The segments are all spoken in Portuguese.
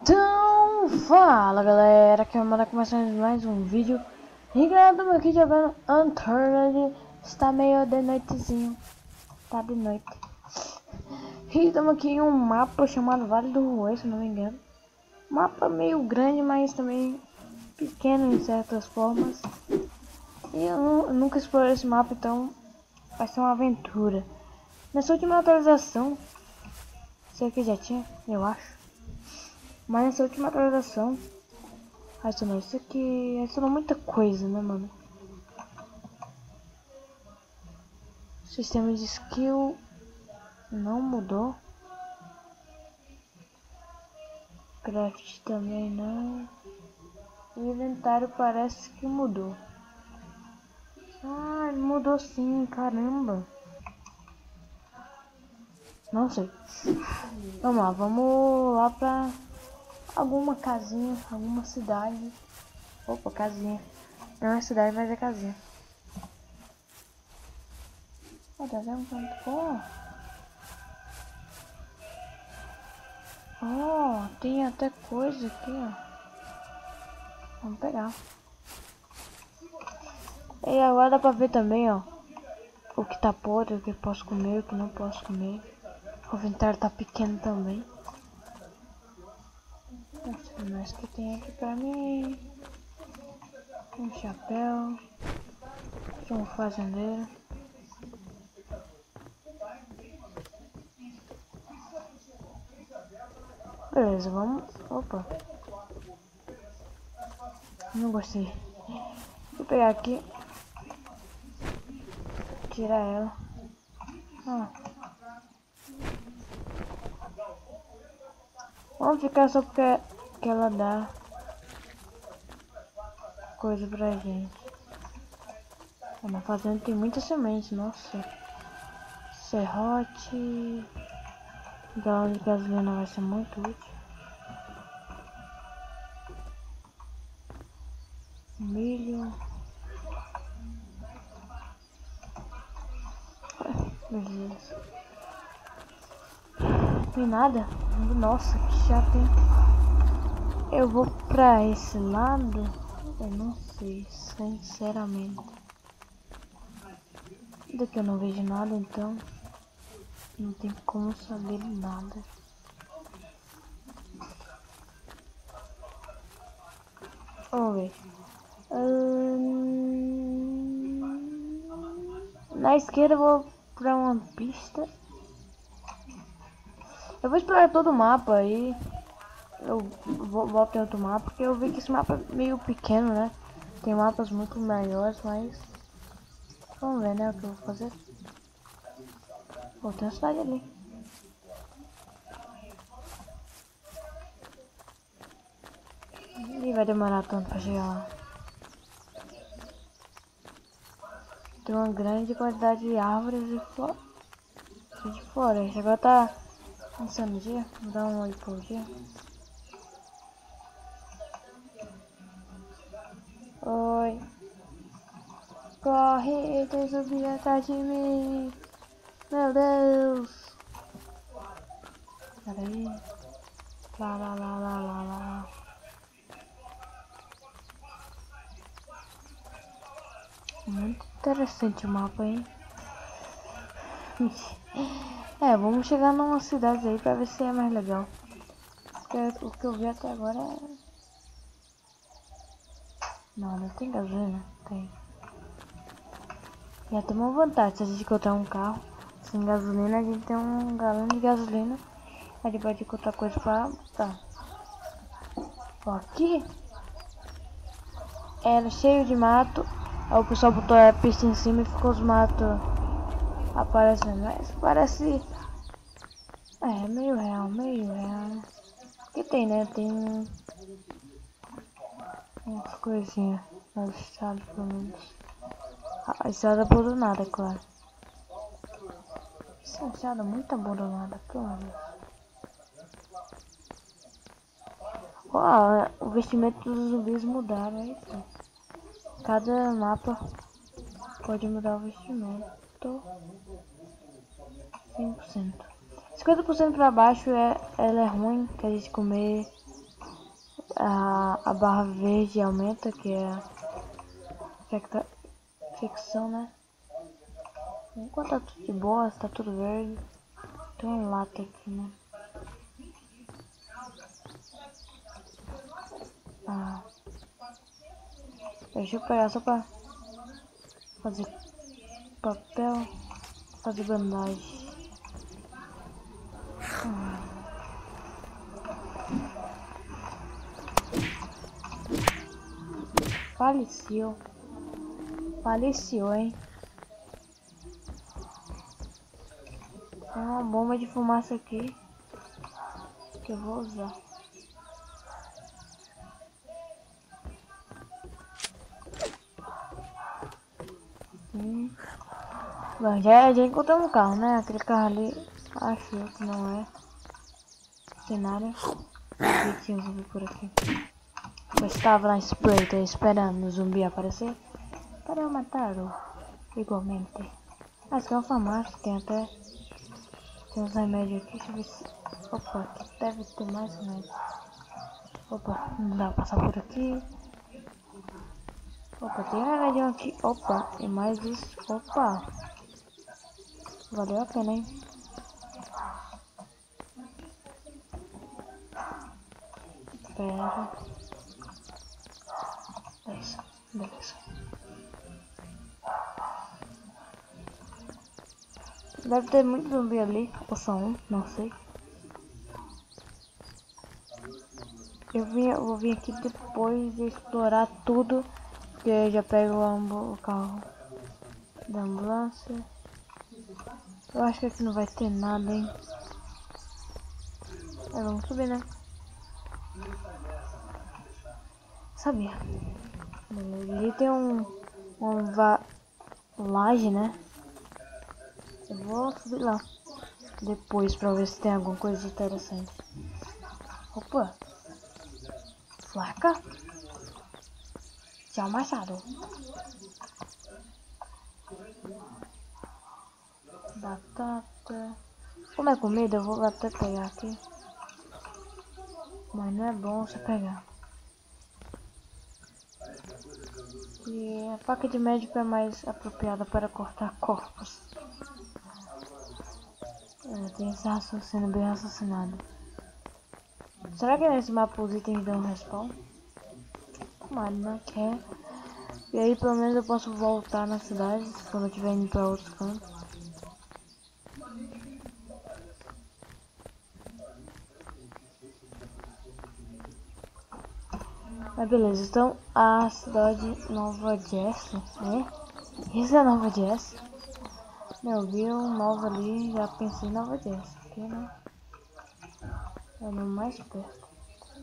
Então, fala galera, aqui é o Mara começando mais um vídeo. E galera, estamos aqui jogando Unturned. Está meio de noitezinho, tá de noite. E estamos aqui em um mapa chamado Vale do Ruê, se não me engano. Mapa meio grande, mas também pequeno em certas formas. E eu nunca explorei esse mapa, então vai ser uma aventura. Nessa última atualização, sei que já tinha, eu acho. Mas nessa última atualização adicionou isso aqui, adicionou muita coisa, né, mano? Sistema de skill não mudou. Craft também não. O inventário parece que mudou. Ah, mudou sim, caramba. Não sei. Vamos lá pra alguma casinha, alguma cidade. Opa, casinha. Não é cidade, mas é casinha. Oh, deve um canto bom. Oh, tem até coisa aqui, ó. Vamos pegar. E agora dá pra ver também, ó. O que tá podre, o que posso comer, o que não posso comer. O inventário tá pequeno também. Nossa, mas que tem aqui pra mim? Um chapéu. Sou um fazendeiro. Beleza, vamos. Opa. Não gostei. Vou pegar aqui. Tirar ela. Ah. Vamos ficar só porque que ela dá coisa pra gente. Na fazenda tem muita semente, nossa. Serrote. Galão de gasolina vai ser muito útil. Milho. Beleza. Tem nada? Nossa, que chato, hein? Eu vou pra esse lado? Eu não sei, sinceramente. Daqui eu não vejo nada, então não tem como saber nada. Vamos ver. Na esquerda eu vou pra uma pista. Eu vou explorar todo o mapa aí. Eu volto em outro mapa, porque eu vi que esse mapa é meio pequeno, né? Tem mapas muito maiores, mas vamos ver, né, o que eu vou fazer. Pô, tem uma cidade ali. E vai demorar tanto pra chegar lá. Tem uma grande quantidade de árvores e de floresta. Agora tá começando o dia. Vou dar um olho pro dia. Oi. Corre, tem zumbi atrás de mim. Meu Deus. Pera aí. Lá. Muito interessante o mapa, hein? É, vamos chegar numa cidade aí pra ver se é mais legal. Porque o que eu vi até agora é... Não tem gasolina. Tem. Já tem uma vantagem, se a gente encontrar um carro sem gasolina, a gente tem um galão de gasolina. A gente pode encontrar coisa pra botar. Ó, aqui era cheio de mato. Aí o pessoal botou a pista em cima e ficou os matos aparecendo. Mas parece... É, meio real, né? Que tem, né? Tem umas coisinhas no estado, pelo menos. A estrada abandonada, é claro. Essa estrada muito abandonada, pelo menos. Ó, o vestimento dos zumbis mudaram, é isso. Cada mapa pode mudar o vestimento. 100%. 50% pra baixo ela é ruim, que a gente comer a barra verde aumenta, que é a ficção, né? Enquanto tá tudo de boa, tá tudo verde. Tem um lata aqui, né? Deixa eu pegar só pra fazer papel, fazer bandagem. Faleceu, hein? Tem uma bomba de fumaça aqui que eu vou usar. Bom, já encontramos um carro, né? Aquele carro ali, acho que não é cenário. Que tinha um zumbi por aqui. Eu estava lá espreita esperando o zumbi aparecer para eu matá-lo igualmente. Acho que é uma farmácia, tem uns remédios aqui. Deixa eu ver se... Opa, aqui deve ter mais remédio. Opa, não dá pra passar por aqui. Opa, tem remédio aqui. Opa, e mais isso. Opa, valeu a pena, hein? Pera. Beleza. Deve ter muito zumbi ali, ou só um, não sei. Eu vou vir aqui depois de explorar tudo, que eu já pego o carro da ambulância. Eu acho que aqui não vai ter nada, hein. Vamos subir, né? Sabia. Ali tem uma laje, né? Eu vou subir lá depois pra ver se tem alguma coisa interessante. Opa! Flaca? Tchau, machado. Batata. Como é comida, eu vou até pegar aqui. Mas não é bom você pegar. E a faca de médico é mais apropriada para cortar corpos. Tem esse raciocínio bem raciocinado. Será que nesse mapa os itens dão respawn? Tomara, né? Que é. E aí pelo menos eu posso voltar na cidade quando eu estiver indo para outros cantos. Mas beleza, então a cidade Nova Jersey, né? Isso é Nova Jersey? Eu vi um novo ali, já pensei em Nova Jersey, aqui, né? É no mais perto.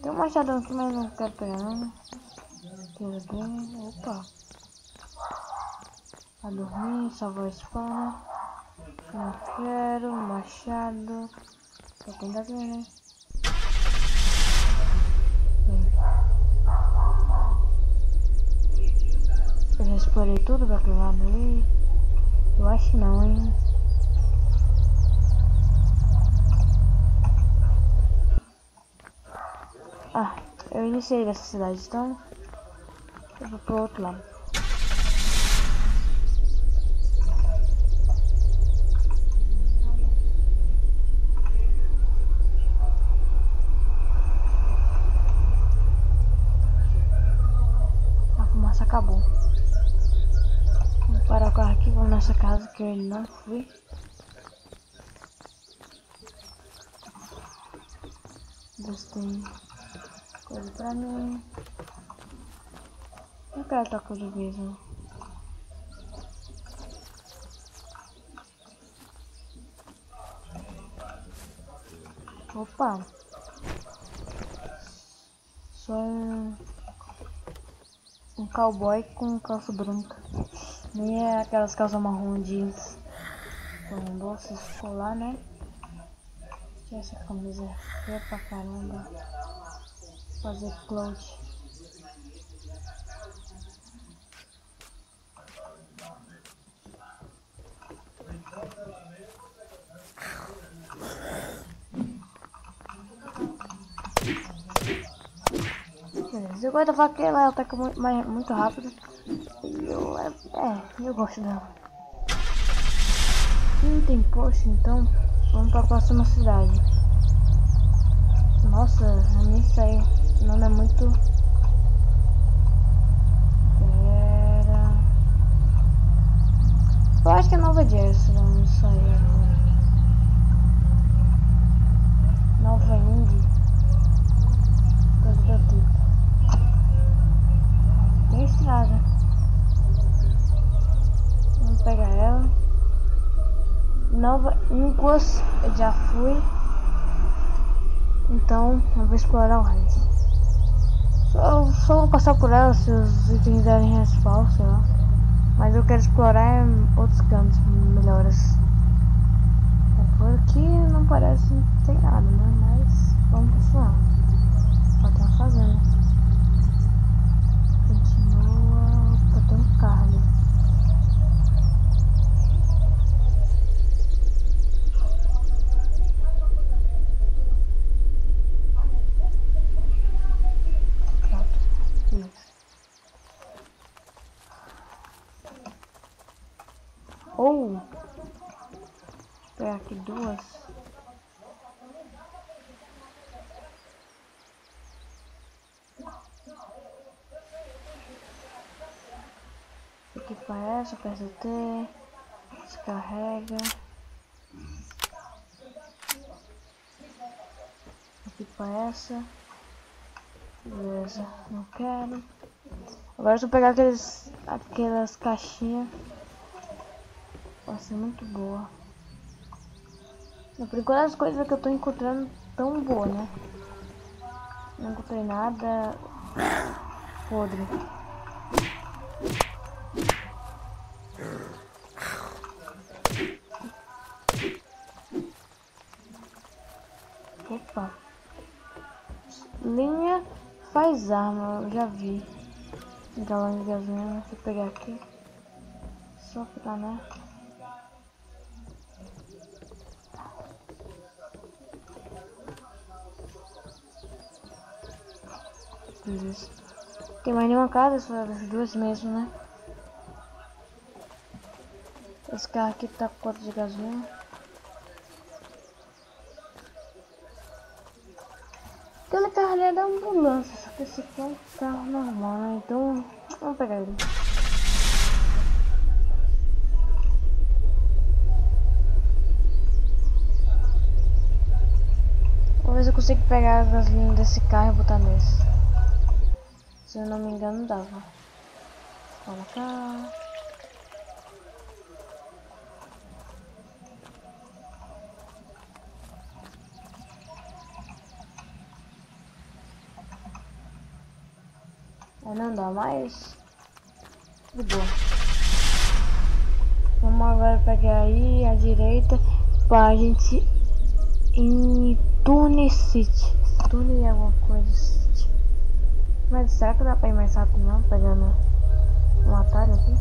Tem um machadão aqui, mas não quero pegar não. Quero bem. Opa! Pra dormir, salvar a espana. Não quero, machado. Só tem daqui, né? Eu já explorei tudo daquele lado ali. Eu acho que não, hein? Ah, eu iniciei dessa cidade, então eu vou pro outro lado. A fumaça acabou. Vamos parar o carro aqui, vamos nessa casa que eu não fui. Ver se tem coisa pra mim. Não quero tocar de vez, né? Opa! Sou um cowboy com calça branca. Nem é aquelas calças marrom jeans com bolsa escolar, né? Tinha essa camisa feia pra caramba. Fazer clout. Você gosta da faca que ela ataca muito rápido. Eu gosto dela. Se não tem posto, então vamos para a próxima cidade. Nossa, eu nem sei. Não é muito. Pera. Eu acho que é Nova Jersey, vamos sair agora. Nova Indy. Coisa do tipo. Tem estrada. Vamos pegar ela. Nova Ingles, eu já fui. Então, eu vou explorar o resto. Só vou passar por ela se os itens derem respawn, sei lá. Mas eu quero explorar outros cantos melhores. Por aqui não parece ter nada, né? Mas vamos continuar. Só tem uma fazenda. Continua. Opa, tem um carro ali. Vou pegar aqui duas. Aqui para essa, aperta o T, descarrega. Aqui para essa. Beleza, não quero. Agora eu vou pegar aquelas caixinhas. Vai ser muito boa. Por enquanto as coisas que eu tô encontrando tão boas, né? Não encontrei nada podre. Opa. Linha faz arma, eu já vi. Galão de gasolina, deixa eu pegar aqui. Só pra, né? Isso. Tem mais nenhuma casa, só as duas mesmo, né? Esse carro aqui tá com quanto de gasolina? Aquele carro ali é da ambulância, só que esse aqui é um carro normal, né? Então, vamos pegar ele. Vou ver se eu consigo pegar a gasolina desse carro e botar nesse. Se eu não me engano, dava. Vamos cá. Não dá mais. De boa. Vamos agora pegar aí a direita pra gente em Tune City. Tune alguma coisa. Mas será que dá pra ir mais rápido não? Pegando um atalho aqui.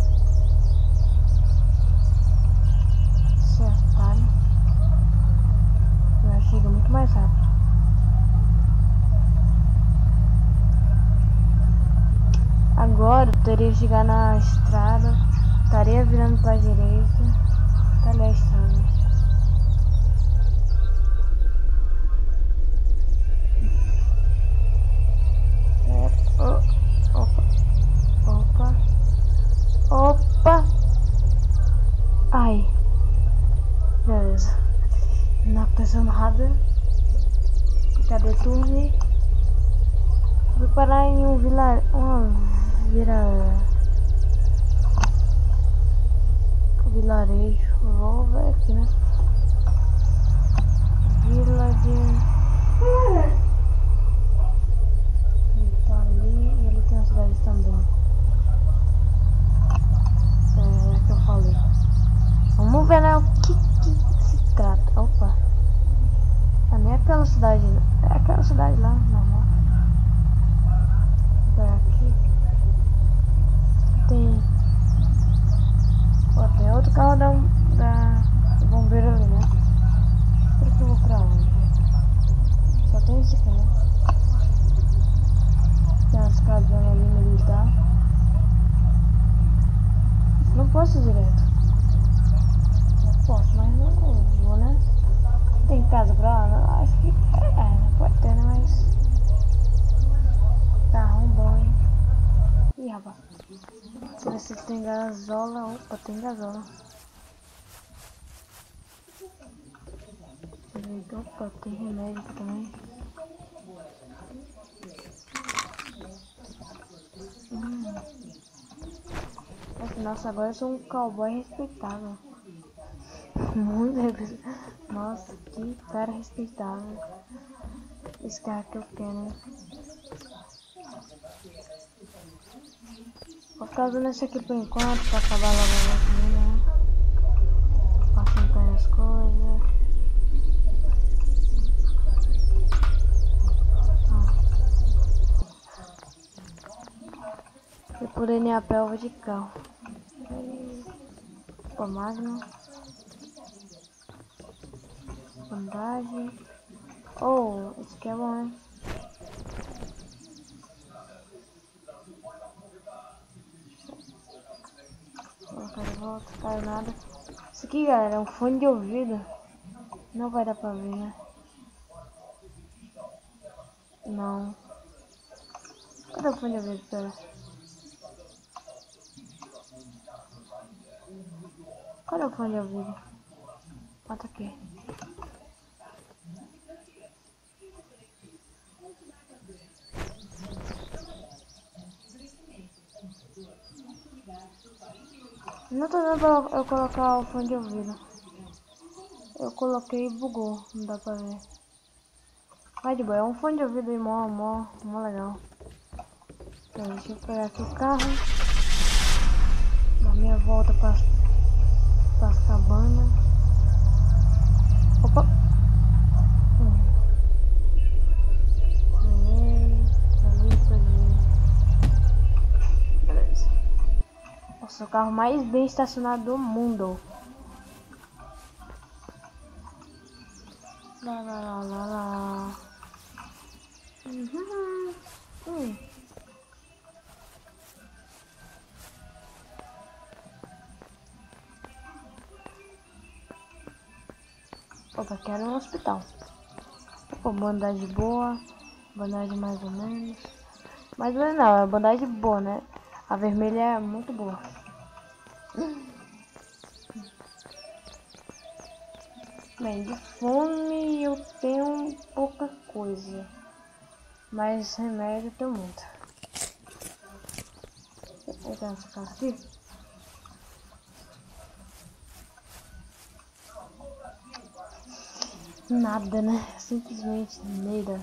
Esse atalho já chega muito mais rápido. Agora eu teria que chegar na estrada. Estaria virando pra direita. Tá ali a estrada. Opa! Ai! Beleza. Não aconteceu nada. Cadê tudo? Vou parar em um vilarejo. Vou ver aqui, né? Village. Ele tá ali e ele tem uma cidade também. É que eu falei. Vamos ver, né, o que se trata. Opa. Nem é aquela cidade. É aquela cidade lá, normal. Aqui tem. Ó, tem outro carro do bombeiro ali, né? Será que eu vou pra onde? Só tem esse casinha ali militar. Não posso ir direto. Posso, mas não vou, né? Tem casa pra lá? Acho que pode ter, né? Mas carro bom, hein? Ih, rapaz. Deixa eu ver se tem gasola. Opa, tem gasola. Opa, tem remédio aqui também. Nossa, agora eu sou um cowboy respeitável. Muito respeitável. Nossa, que cara respeitável. Esse cara que eu quero, hein? Vou ficar usando esse aqui por enquanto, pra acabar logo a comida, né? Passando as coisas. E por ir a pé eu vou de carro. Opa, Magnum. Bandagem. Oh, esse aqui é bom, hein? Colocar de volta, caiu nada. Isso aqui, galera, é um fone de ouvido. Não vai dar pra ver, né? Não. Cadê o fone de ouvido, pera? Cadê o fone de ouvido? Ah, tá aqui. Não tô dando pra eu colocar o fone de ouvido. Eu coloquei e bugou, não dá pra ver. Vai de boa, é um fone de ouvido aí, mó legal. Então, deixa eu pegar aqui o carro. Dar minha volta para as cabanas. Opa! Beleza. Nossa, o carro mais bem estacionado do mundo. Lá. Opa, quero um hospital. Opa, bandagem boa. Bandagem mais ou menos. Mais ou menos não, é bandagem boa, né? A vermelha é muito boa. Bem, de fome eu tenho pouca coisa. Mas remédio eu tenho muito. Vou pegar essa casa aqui. Nada, né? Simplesmente nada.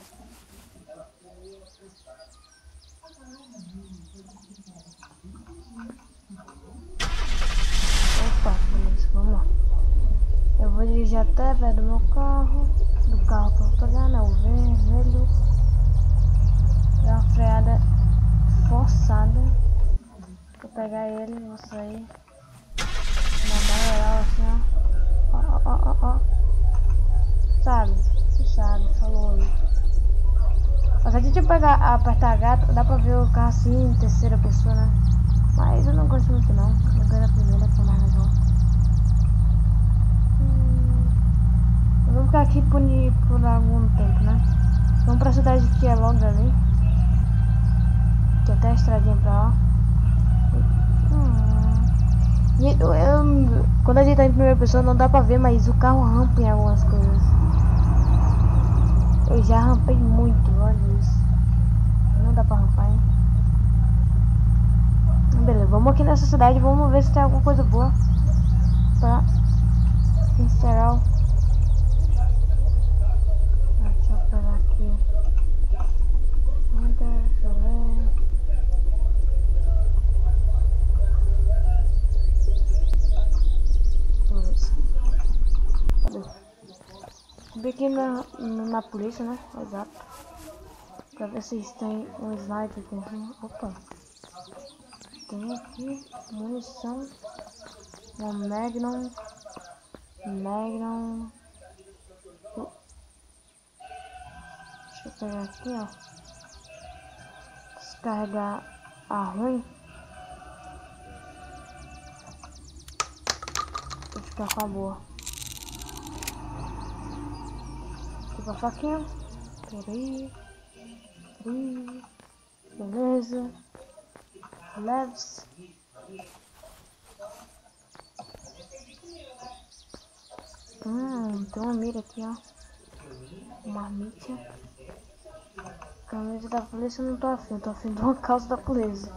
Opa, beleza, vamos lá. Eu vou dirigir até perto do meu carro. Do carro que eu vou pegar, né? O vermelho. Dar uma freada forçada. Vou pegar ele, vou sair. Na moral, assim, ó. Sabe? Você sabe, falou aí. Mas aqui, tipo, apertar a gata, dá pra ver o carro assim, em terceira pessoa, né? Mas eu não gosto muito não. Eu gosto da primeira, que é mais legal. Vamos ficar aqui por algum tempo, né? Vamos pra cidade que é logo ali. Que até a estradinha pra lá. Quando a gente tá em primeira pessoa não dá pra ver, mas o carro rampa em algumas coisas. Eu já rampei muito, olha isso. Não dá pra rampar, hein? Beleza, vamos aqui nessa cidade, vamos ver se tem alguma coisa boa pra encerrar. Deixa eu pegar aqui. Deixa eu ver. Cadê? Subi aqui na polícia, né? Exato. Pra ver se tem um sniper aqui em cima. Opa. Tem aqui munição. Uma Magnum. Deixa eu pegar aqui, ó. descarregar a ruim. Vou ficar com a boa. Tipo a faquinha. Peraí. Beleza. Leves. Tem uma mira aqui, ó. Uma mítia. Camisa da polícia eu não tô afim. Tô afim de uma calça da polícia.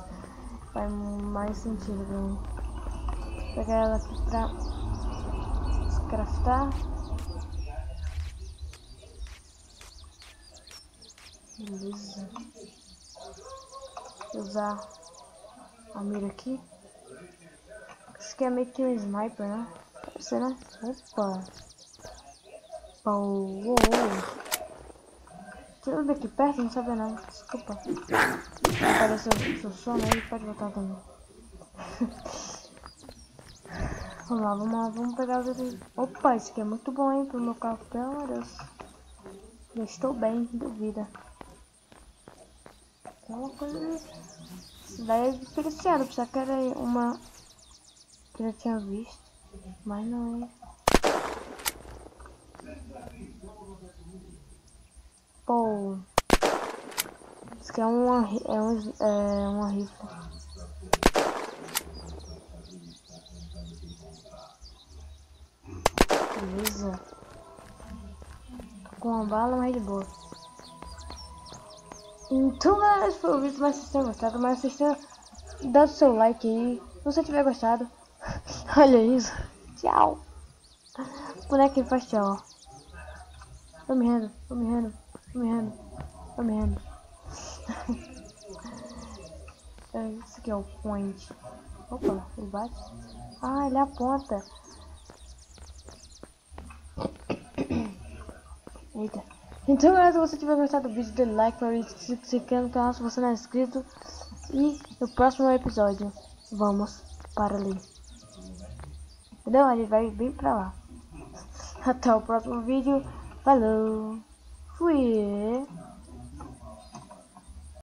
Faz mais sentido pra mim. Vou pegar ela aqui pra craftar. Beleza. Vou usar a mira aqui. Isso aqui é meio que um sniper, né? Pode ser, né? Opa! Uou. Tira daqui perto, não sabia não. Desculpa. Apareceu o seu sono aí, pode voltar também. Vamos lá, vamos pegar os itens. Opa, isso aqui é muito bom, hein, pro meu carro. Pelo amor de Deus. Eu estou bem, de vida. É uma coisa... Isso daí é diferenciado, pensava que era uma... que eu já tinha visto. Mas não é. Pô. Isso aqui é uma rifle. Beleza. Tô com uma bala, mas de boa. Então, galera, esse foi o vídeo. Mas se vocês tenham gostado, mas vocês tenham dado seu like aí. Se você tiver gostado, olha isso. Tchau. O boneco faz tchau. Eu me rendo. Esse aqui é o point. Opa, ele bate. Ah, ele aponta. Eita. Então, galera, se você tiver gostado do vídeo, dê like para se inscrever no canal se você não é inscrito. E no próximo episódio, vamos para ali. Entendeu? A gente vai bem pra lá. Até o próximo vídeo. Falou. Fui.